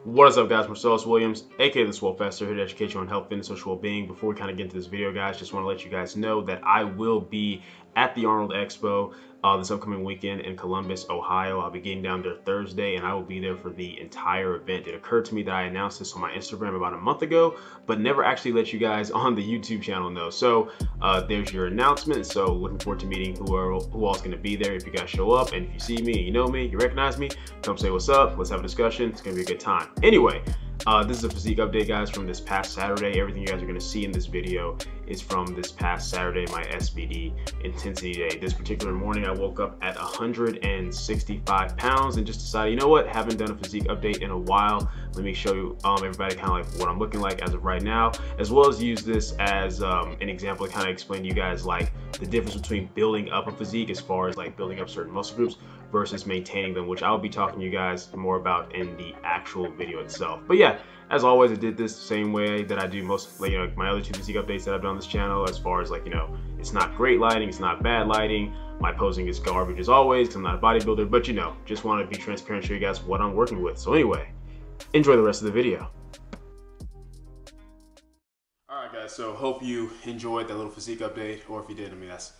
What is up, guys? Marcellus Williams, aka TheSwolefessor, here to educate you on health, fitness, social well-being. Before we kind of get into this video, guys, just want to let you guys know that I will be at the Arnold Expo this upcoming weekend in Columbus, Ohio. I'll be getting down there Thursday, and I will be there for the entire event. It occurred to me that I announced this on my Instagram about a month ago, but never actually let you guys on the YouTube channel know. So there's your announcement. So looking forward to meeting who all's going to be there. If you guys show up, and if you see me, you know me, you recognize me, come say what's up. Let's have a discussion. It's going to be a good time. Anyway, this is a physique update, guys, from this past Saturday. Everything you guys are going to see in this video is from this past Saturday, my SBD intensity day. This particular morning, I woke up at 165 pounds and just decided, you know what, haven't done a physique update in a while. Let me show you everybody kind of like what I'm looking like as of right now, as well as use this as an example to kind of explain to you guys like the difference between building up a physique as far as like building up certain muscle groups versus maintaining them, which I'll be talking to you guys more about in the actual video itself. But yeah, as always, I did this the same way that I do most, like, my other two physique updates that I've done on this channel, as far as like, it's not great lighting, it's not bad lighting, my posing is garbage as always because I'm not a bodybuilder, but just want to be transparent, show you guys what I'm working with. So anyway, enjoy the rest of the video. All right, guys, so hope you enjoyed that little physique update, or if you did, I mean, that's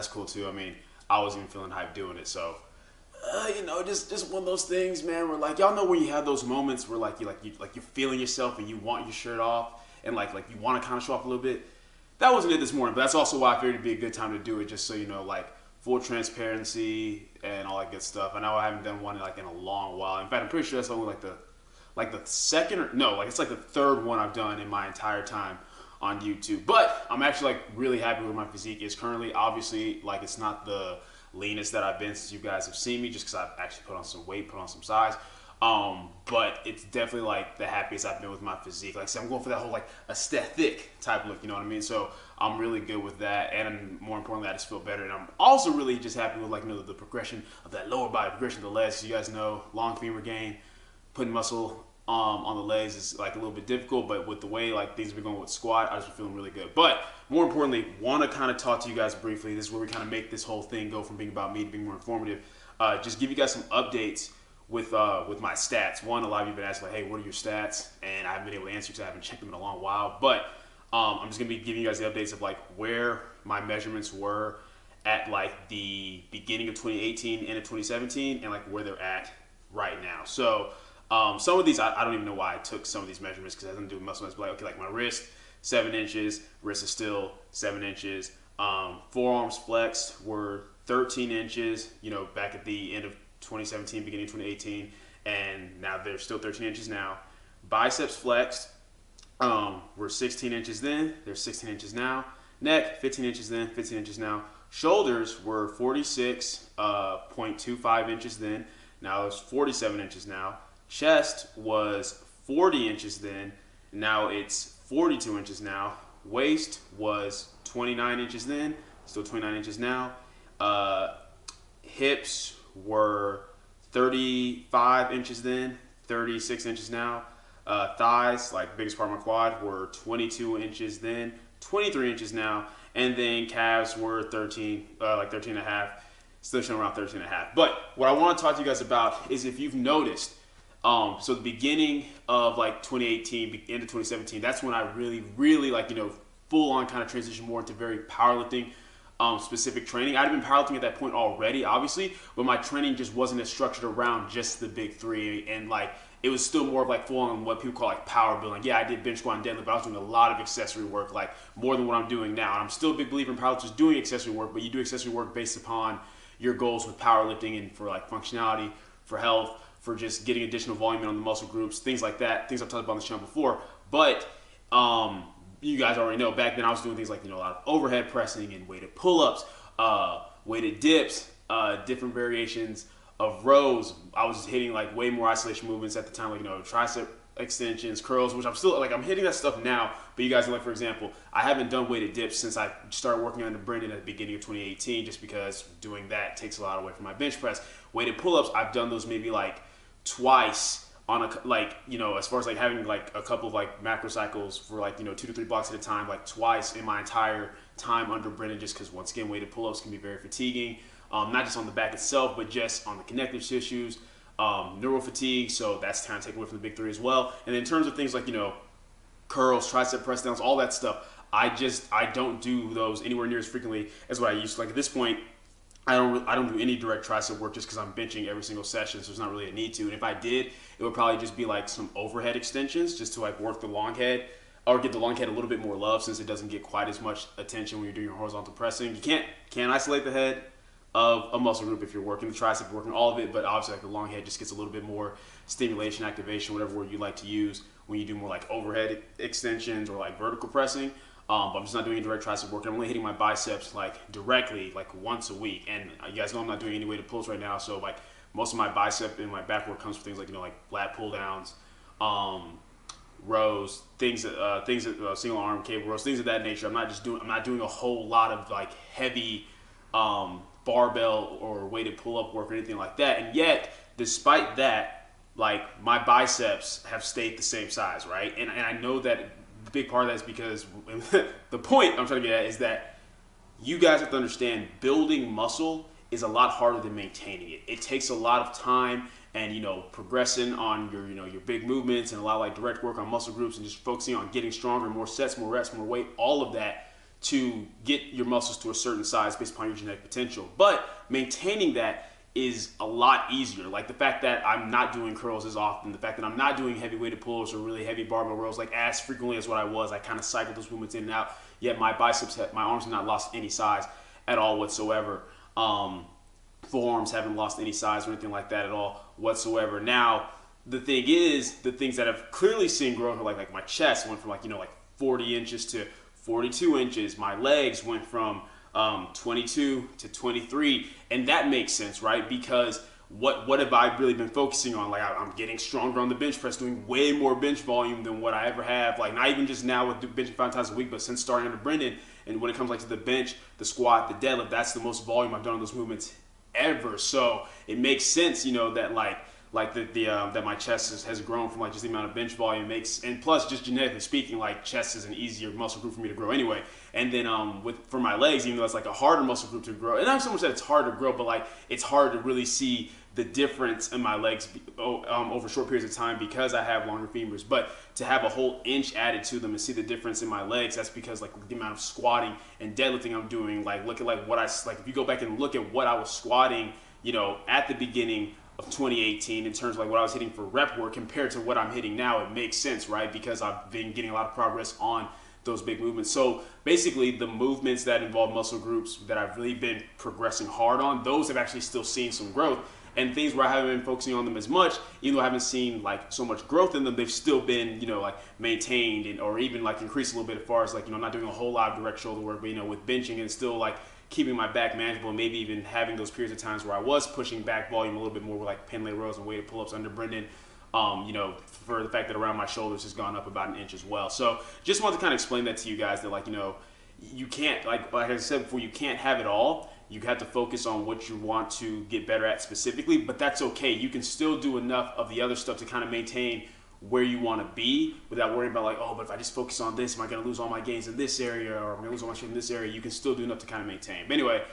cool too. I mean, I was even feeling hyped doing it, so just one of those things, man, where like, y'all know when you have those moments where like you're feeling yourself and you want your shirt off and like you want to kind of show off a little bit. That wasn't it this morning, but that's also why I figured it'd be a good time to do it, just so you know, like full transparency and all that good stuff. I know I haven't done one like in a long while. In fact, I'm pretty sure that's only like the second, or no, like it's like the third one I've done in my entire time on YouTube. But I'm actually like really happy with my physique is currently. Obviously, like it's not the leanest that I've been since you guys have seen me, just because I've actually put on some weight, put on some size. But it's definitely like the happiest I've been with my physique. Like I said, I'm going for that whole like aesthetic type look, you know what I mean? So I'm really good with that, and more importantly, I just feel better. And I'm also really just happy with like the progression of that lower body, progression of the legs. You guys know, long femur gain, putting muscle on the legs is like a little bit difficult, but with the way like things have been going with squat, I just been feeling really good. But more importantly, want to kind of talk to you guys briefly. This is where we kind of make this whole thing go from being about me to being more informative. Just give you guys some updates with my stats. One, a lot of you have been asking like, hey, what are your stats? And I haven't been able to answer because I haven't checked them in a long while. But I'm just gonna be giving you guys the updates of like where my measurements were at like the beginning of 2018, end of 2017, and like where they're at right now. So some of these, I don't even know why I took some of these measurements, because I didn't do muscle mass, but like, okay, like my wrist, 7 inches, wrist is still 7 inches. Forearms flexed were 13 inches, back at the end of 2017, beginning of 2018, and now they're still 13 inches now. Biceps flexed were 16 inches then, they're 16 inches now. Neck, 15 inches then, 15 inches now. Shoulders were 46.25 inches then, now it's 47 inches now. Chest was 40 inches then, now it's 42 inches now. Waist was 29 inches then, still 29 inches now. Hips were 35 inches then, 36 inches now. Thighs, like biggest part of my quad, were 22 inches then, 23 inches now. And then calves were 13, like 13 and a half, still showing around 13 and a half. But what I want to talk to you guys about is, if you've noticed, so the beginning of like 2018, end of 2017, that's when I really like, full on kind of transition more into very powerlifting specific training. I'd been powerlifting at that point already, obviously, but my training just wasn't as structured around just the big three, and like it was still more of like full on what people call like power building. Yeah, I did bench squat and deadlift, but I was doing a lot of accessory work, like more than what I'm doing now. And I'm still a big believer in powerlifters doing accessory work, but you do accessory work based upon your goals with powerlifting and for like functionality, for health, for just getting additional volume in on the muscle groups, things like that, things I've talked about on this channel before. But you guys already know, back then I was doing things like, a lot of overhead pressing and weighted pull-ups, weighted dips, different variations of rows. I was hitting like way more isolation movements at the time, like, tricep extensions, curls, which I'm still, like, I'm hitting that stuff now. But you guys know, like, for example, I haven't done weighted dips since I started working under Brendan at the beginning of 2018, just because doing that takes a lot away from my bench press. Weighted pull-ups, I've done those maybe like twice on a, like, as far as like having like a couple of like macro cycles for like, 2 to 3 blocks at a time, like twice in my entire time under Brendan, just because once again, weighted pull-ups can be very fatiguing, not just on the back itself, but just on the connective tissues. neural fatigue, so that's kind of taken away from the big three as well. And in terms of things like, you know, curls, tricep press downs, all that stuff, I don't do those anywhere near as frequently as what I used to. Like at this point, I don't do any direct tricep work just because I'm benching every single session, so there's not really a need to. And if I did, it would probably just be like some overhead extensions just to like work the long head or get the long head a little bit more love, since it doesn't get quite as much attention when you're doing your horizontal pressing. You can't isolate the head of a muscle group if you're working the tricep, working all of it, but obviously like the long head just gets a little bit more stimulation, activation, whatever word you like to use when you do more like overhead extensions or like vertical pressing. But I'm just not doing any direct tricep work. I'm only hitting my biceps like directly like once a week. And you guys know I'm not doing any weighted pulls right now, so like most of my bicep and my back work comes from things like, you know, like lat pull downs, rows, things that single arm cable rows, things of that nature. I'm not doing a whole lot of like heavy barbell or weighted pull up work or anything like that. And yet, despite that, like my biceps have stayed the same size, right? And I know that the big part of that is because the point I'm trying to get at is that you guys have to understand building muscle is a lot harder than maintaining it. It takes a lot of time and, you know, progressing on your, you know, your big movements and a lot of like direct work on muscle groups and just focusing on getting stronger, more sets, more reps, more weight, all of that to get your muscles to a certain size based upon your genetic potential. But maintaining that is a lot easier. Like the fact that I'm not doing curls as often, the fact that I'm not doing heavy weighted pulls or really heavy barbell rows like as frequently as what I was. I kind of cycle those movements in and out, yet my my arms have not lost any size at all whatsoever. Forearms haven't lost any size or anything like that at all whatsoever. Now, the thing is, the things that have clearly seen growth are like my chest went from like, you know, like 40 inches to 42 inches. My legs went from 22 to 23, and that makes sense, right? Because what have I really been focusing on? Like I'm getting stronger on the bench press, doing way more bench volume than what I ever have. Like not even just now with benching 5 times a week, but since starting under Brendan. And when it comes like to the bench, the squat, the deadlift, that's the most volume I've done on those movements ever. So it makes sense, you know, that that my chest has grown from like just the amount of bench volume makes, and plus just genetically speaking, like chest is an easier muscle group for me to grow anyway. And then for my legs, even though it's like a harder muscle group to grow, and not so much that it's hard to grow, but like it's hard to really see the difference in my legs over short periods of time because I have longer femurs. But to have a whole inch added to them and see the difference in my legs, that's because like the amount of squatting and deadlifting I'm doing. Like look at like what if you go back and look at what I was squatting, you know, at the beginning of 2018 in terms of like what I was hitting for rep work compared to what I'm hitting now, it makes sense, right? Because I've been getting a lot of progress on those big movements. So basically the movements that involve muscle groups that I've really been progressing hard on, those have actually still seen some growth. And things where I haven't been focusing on them as much, even though I haven't seen like so much growth in them, they've still been, you know, like maintained and, or even like increased a little bit as far as like, you know, I'm not doing a whole lot of direct shoulder work, but, you know, with benching and still like keeping my back manageable, and maybe even having those periods of times where I was pushing back volume a little bit more with like pin lay rows and weighted pull-ups under Brendan, you know, for the fact that around my shoulders has gone up about an inch as well. So just wanted to kind of explain that to you guys, that like, you know, you can't, like I said before, you can't have it all. You have to focus on what you want to get better at specifically, but that's okay. You can still do enough of the other stuff to kind of maintain where you want to be without worrying about like, oh, but if I just focus on this, am I going to lose all my gains in this area, or am I going to lose all my strength in this area? You can still do enough to kind of maintain. But anyway,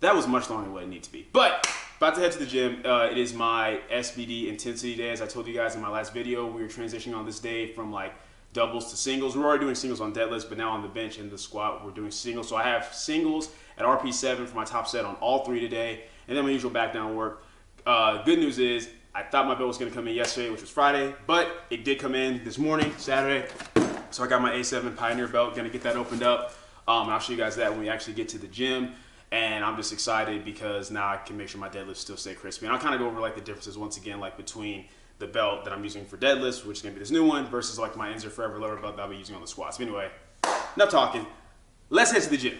that was much longer than what it needs to be. But about to head to the gym. It is my SBD intensity day. As I told you guys in my last video, we were transitioning on this day from like doubles to singles. We're already doing singles on deadlifts, but now on the bench and the squat, we're doing singles. So I have singles at RP7 for my top set on all 3 today, and then my usual back down work. Good news is, I thought my belt was going to come in yesterday, which was Friday, but it did come in this morning, Saturday. So I got my A7 Pioneer belt, going to get that opened up, and I'll show you guys that when we actually get to the gym. And I'm just excited because now I can make sure my deadlifts still stay crispy. And I'll kind of go over like the differences once again, like between the belt that I'm using for deadlifts, which is going to be this new one, versus like my Inzer Forever lower belt that I'll be using on the squats. But anyway, enough talking. Let's head to the gym.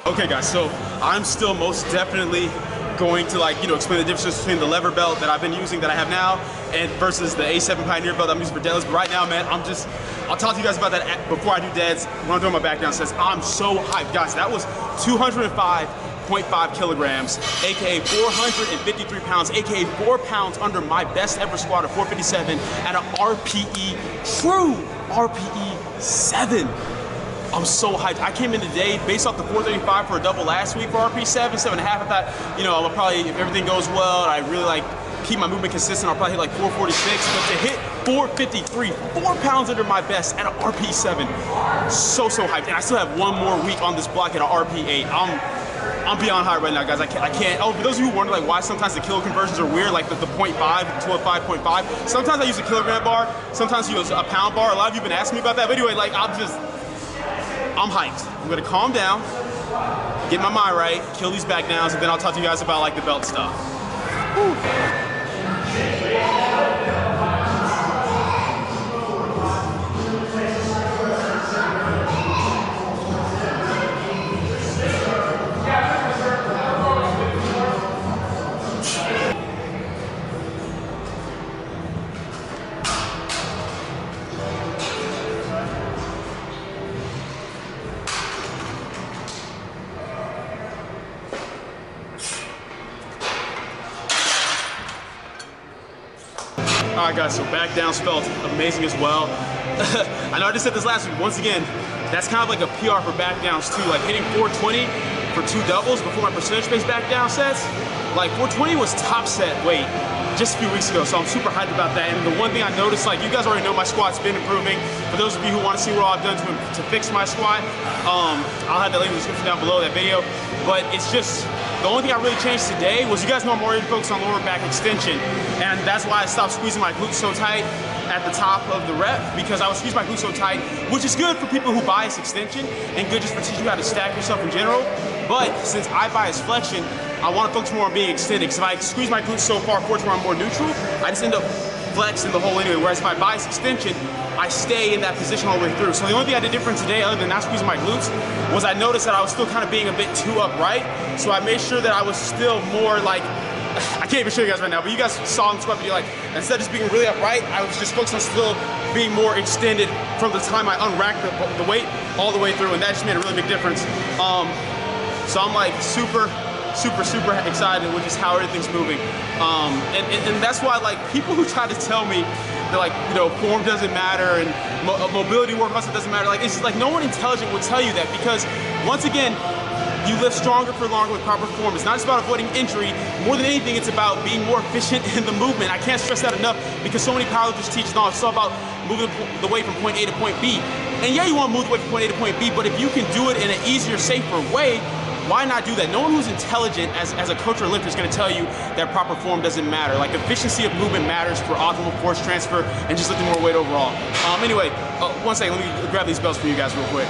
Okay guys, so I'm still most definitely going to explain the difference between the lever belt that I've been using that I have now and versus the A7 Pioneer belt I'm using for deadlifts. But right now, man, I'll talk to you guys about that before I do deads. When I'm doing my back down sets, I'm so hyped. Guys, that was 205.5 kilograms, aka 453 pounds, aka 4 pounds under my best ever squat of 457 at an RPE, true RPE 7. I'm so hyped. I came in today based off the 435 for a double last week for RP 7, 7.5. I thought, I'll probably, if everything goes well, and I really keep my movement consistent, I'll probably hit 446. But to hit 453, 4 pounds under my best at an RP 7, so hyped. And I still have one more week on this block at an RP 8. I'm beyond hyped right now, guys. I can't. Oh, for those of you who wonder why sometimes the kilo conversions are weird, like the 0.5 to a 5.5. Sometimes I use a kilogram bar, sometimes I use a pound bar. A lot of you have been asking me about that. But anyway, I'm hyped. I'm gonna calm down, get my mind right, kill these back downs, and then I'll talk to you guys about the belt stuff. Woo. All right, guys, so back downs felt amazing as well. I know I just said this last week. Once again, that's kind of like a PR for back downs too. Hitting 420 for 2 doubles before my percentage-based back down sets. 420 was top set weight just a few weeks ago, so I'm super hyped about that. And the one thing I noticed, you guys already know my squat's been improving. For those of you who want to see what I've done to fix my squat, I'll have that link in the description down below that video. But it's just, the only thing I really changed today was, you guys know I'm already focused on lower back extension, and that's why I stopped squeezing my glutes so tight at the top of the rep, because I would squeeze my glutes so tight, which is good for people who bias extension and good just for teaching you how to stack yourself in general. But since I bias flexion, I want to focus more on being extended, because if I squeeze my glutes so far forward to where I'm more neutral, I just end up flexing the whole anyway, whereas if I bias extension, I stay in that position all the way through. So the only thing I did different today, other than not squeezing my glutes, was I noticed that I was still kind of being a bit too upright. So I made sure that I was still more I can't even show you guys right now, but you guys saw in the squat video, instead of just being really upright, I was just focused on still being more extended from the time I unracked the weight all the way through, and that just made a really big difference. So I'm super excited with just how everything's moving. And that's why people who try to tell me that form doesn't matter and mobility work muscle doesn't matter, it's just no one intelligent will tell you that, because once again, you lift stronger for longer with proper form. It's not just about avoiding injury. More than anything, it's about being more efficient in the movement. I can't stress that enough, because so many powerlifters teach, no, it's all about moving the weight from point A to point B. And yeah, you want to move the weight from point A to point B, but if you can do it in an easier, safer way, why not do that? No one who's intelligent as a coach or lifter is going to tell you that proper form doesn't matter. Efficiency of movement matters for optimal force transfer and just lifting more weight overall. Anyway, one second, let me grab these belts for you guys real quick.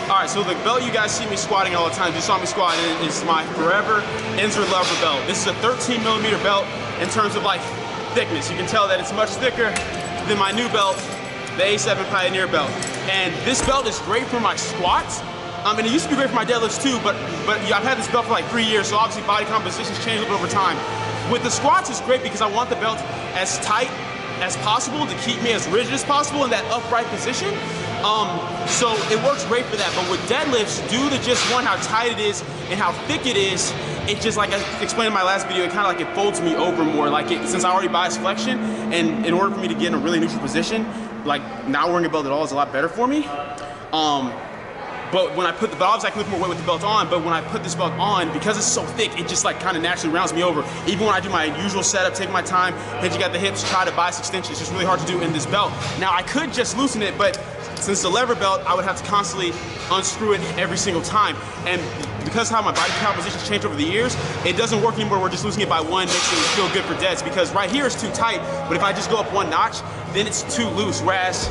All right, so the belt you guys see me squatting all the time, you saw me squatting, is my Forever Inzer Lever belt. This is a 13mm belt in terms of thickness. You can tell that it's much thicker than my new belt, the A7 Pioneer belt. And this belt is great for my squats. And it used to be great for my deadlifts too, but I've had this belt for 3 years, so obviously body composition's changed a little bit over time. With the squats, it's great because I want the belt as tight as possible to keep me as rigid as possible in that upright position. So it works great for that. But with deadlifts, due to just how tight it is and how thick it is, it just, like I explained in my last video, it kind of it folds me over more. Since I already bias flexion, and in order for me to get in a really neutral position, not wearing a belt at all is a lot better for me. But when I put the belt, obviously I can lift more weight with the belt on, but when I put this belt on, because it's so thick, it just kind of naturally rounds me over. Even when I do my usual setup, take my time, hinge at the hips, try to bias extension, it's just really hard to do in this belt. Now I could just loosen it, but since the lever belt, I would have to constantly unscrew it every single time. And because how my body composition's changed over the years, it doesn't work anymore. We're just losing it by one, makes it feel good for deads, because right here it's too tight, but if I just go up one notch, then it's too loose. Whereas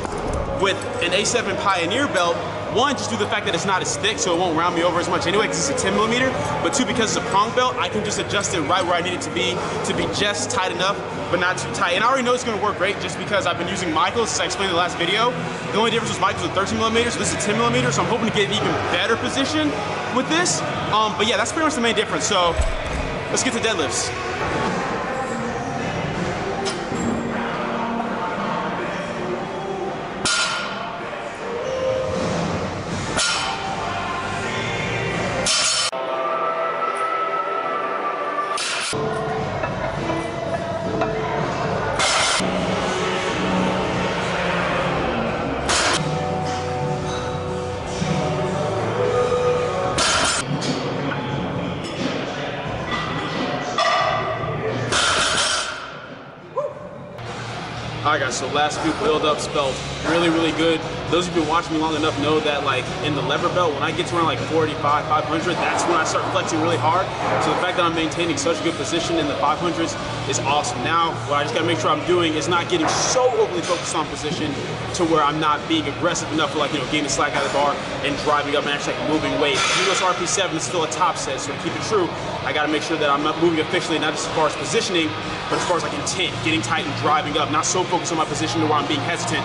with an A7 Pioneer belt, one, just due to the fact that it's not as thick, so it won't round me over as much anyway, because it's a 10 millimeter. But two, because it's a prong belt, I can just adjust it right where I need it to be just tight enough, but not too tight. And I already know it's gonna work great just because I've been using Michaels, as I explained in the last video. The only difference was Michaels with 13 millimeters, so this is 10 millimeters, so I'm hoping to get an even better position with this. But yeah, that's pretty much the main difference. So let's get to deadlifts. Alright guys, so last few build-ups felt really, really good. Those who've been watching me long enough know that like in the lever belt, when I get to around like 485, 500, that's when I start flexing really hard. So the fact that I'm maintaining such a good position in the 500s is awesome. Now, what I just gotta make sure I'm doing is not getting so overly focused on position to where I'm not being aggressive enough for like, you know, getting the slack out of the bar and driving up and actually like moving weight. Even though it's RP7, it's still a top set, so to keep it true, I gotta make sure that I'm not moving efficiently, not just as far as positioning, but as far as like intent, getting tight and driving up, not so focused on my position to where I'm being hesitant,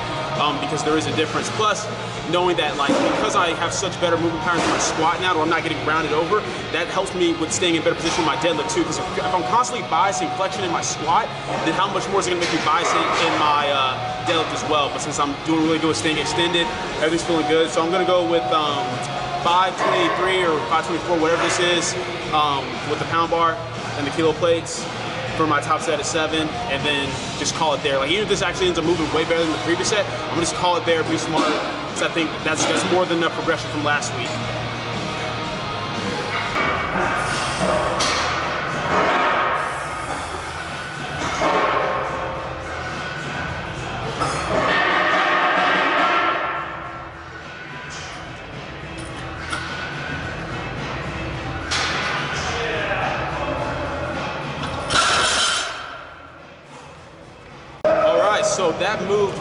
because there is a difference. Plus, knowing that like because I have such better movement patterns in my squat now, where I'm not getting rounded over, that helps me with staying in better position with my deadlift too. Because if I'm constantly biasing flexion in my squat, then how much more is it gonna make me bias in my deadlift as well? But since I'm doing really good with staying extended, everything's feeling good. So I'm gonna go with 523 or 524, whatever this is, with the pound bar and the kilo plates for my top set at 7, and then just call it there. Like even if this actually ends up moving way better than the previous set, I'm gonna just call it there, be smart, because I think that's more than enough progression from last week. So that moved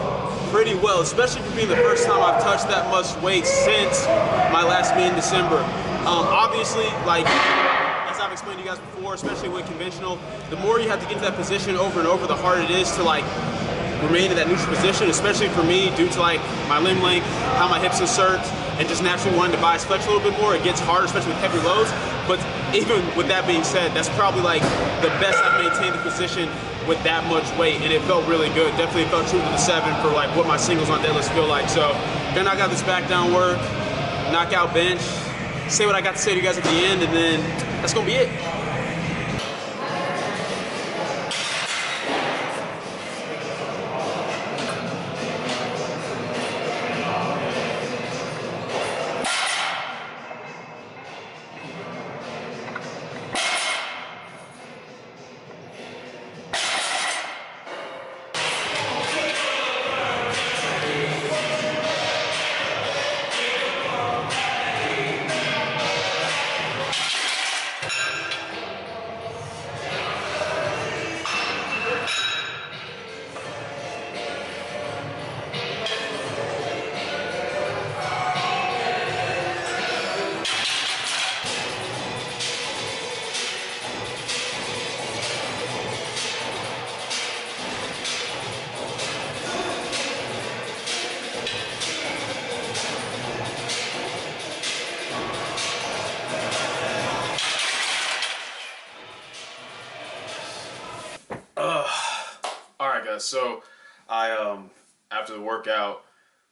pretty well, especially for being the first time I've touched that much weight since my last meet in December. Obviously, like, as I've explained to you guys before, especially with conventional, the more you have to get to that position over and over, the harder it is to like remain in that neutral position, especially for me due to like my limb length, how my hips insert, and just naturally wanting to bias flex a little bit more. It gets harder, especially with heavy loads. But even with that being said, that's probably like the best I've maintained the position with that much weight, and it felt really good. Definitely felt true to the 7 for like what my singles on deadlifts feel like. So then I got this back down work, knockout bench, say what I got to say to you guys at the end, and then that's gonna be it. Alright guys, so I after the workout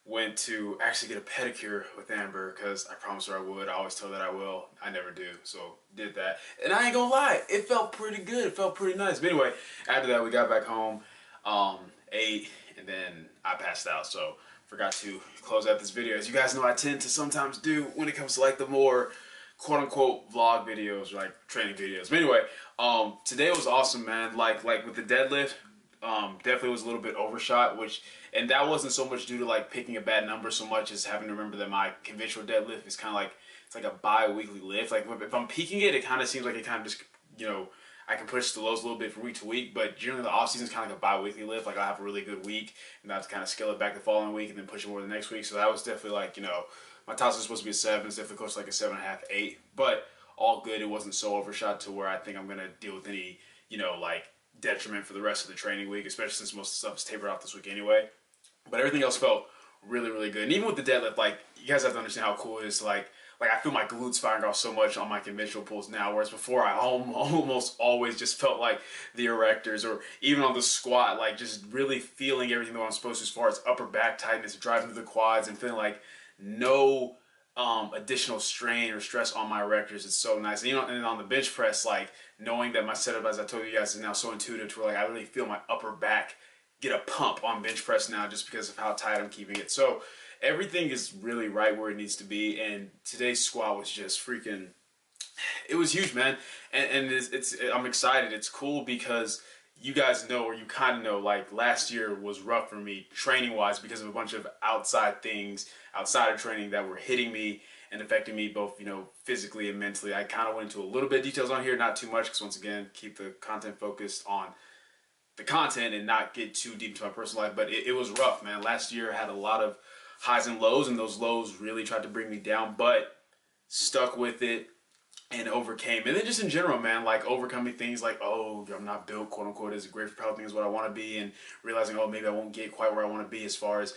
went to actually get a pedicure with Amber because I promised her I would. I always tell her that I will. I never do, so did that. And I ain't gonna lie, it felt pretty good. It felt pretty nice. But anyway, after that we got back home, ate, and then I passed out. So forgot to close out this video. As you guys know, I tend to sometimes do when it comes to like the more quote-unquote vlog videos, or like training videos. But anyway, today was awesome, man. Like with the deadlift, definitely was a little bit overshot, and that wasn't so much due to like picking a bad number so much as having to remember that my conventional deadlift is kind of like, it's like a bi-weekly lift. Like if I'm peaking it, it kind of seems like it kind of just, you know, I can push the lows a little bit from week to week, but generally the off season is kind of like a bi-weekly lift. Like I'll have a really good week, and I have to kind of scale it back the following week, and then push it more the next week. So that was definitely like, you know, my tops is supposed to be a 7. It's definitely close to like a 7.5, 8. But all good. It wasn't so overshot to where I think I'm gonna deal with any, you know, like detriment for the rest of the training week, especially since most of the stuff is tapered off this week anyway. But everything else felt really, really good. And even with the deadlift, like, you guys have to understand how cool it is to like I feel my glutes firing off so much on my conventional pulls now, whereas before I almost always just felt like the erectors, or even on the squat, like just really feeling everything that I'm supposed to as far as upper back tightness, driving through the quads, and feeling like no additional strain or stress on my erectors. It's so nice. And, you know, and on the bench press, like knowing that my setup, as I told you guys, is now so intuitive to where like I really feel my upper back get a pump on bench press now just because of how tight I'm keeping it. So everything is really right where it needs to be, and today's squat was just freaking, it was huge, man. And I'm excited. It's cool because you guys know, or you kind of know, like last year was rough for me training wise because of a bunch of outside things outside of training that were hitting me and affecting me both, you know, physically and mentally. I kind of went into a little bit of details on here, not too much, because once again, keep the content focused on the content and not get too deep into my personal life. But it was rough, man. Last year I had a lot of highs and lows, and those lows really tried to bring me down, but stuck with it and overcame. And then just in general, man, like overcoming things like, oh, I'm not built, quote unquote, as a great powerlifting is what I want to be, and realizing, oh, maybe I won't get quite where I want to be as far as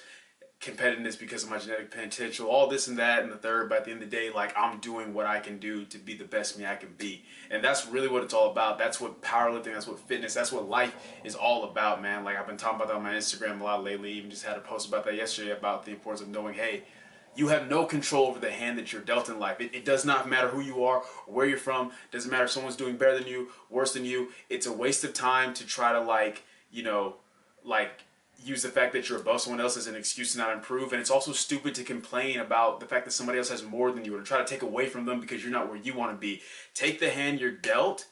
competitiveness because of my genetic potential, all this and that and the third. But at the end of the day, like, I'm doing what I can do to be the best me I can be, and that's really what it's all about. That's what powerlifting, that's what fitness, that's what life is all about, man. Like, I've been talking about that on my Instagram a lot lately. Even just had a post about that yesterday, about the importance of knowing, hey, you have no control over the hand that you're dealt in life. It does not matter who you are or where you're from. It doesn't matter if someone's doing better than you, worse than you. It's a waste of time to try to, like, you know, like, use the fact that you're above someone else as an excuse to not improve. And it's also stupid to complain about the fact that somebody else has more than you, or to try to take away from them because you're not where you want to be. Take the hand you're dealt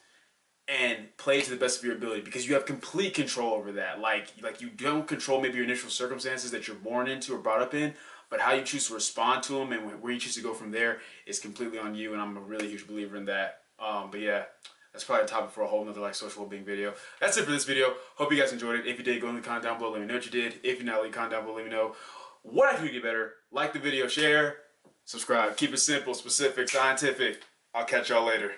and play to the best of your ability, because you have complete control over that. Like you don't control maybe your initial circumstances that you're born into or brought up in, but how you choose to respond to them and where you choose to go from there is completely on you. And I'm a really huge believer in that. But yeah, that's probably a topic for a whole nother like social well-being video. That's it for this video. Hope you guys enjoyed it. If you did, go in the comment down below. Let me know what you did. If you're not, leave a comment down below. Let me know what I can do to get better. Like the video, share, subscribe. Keep it simple, specific, scientific. I'll catch y'all later.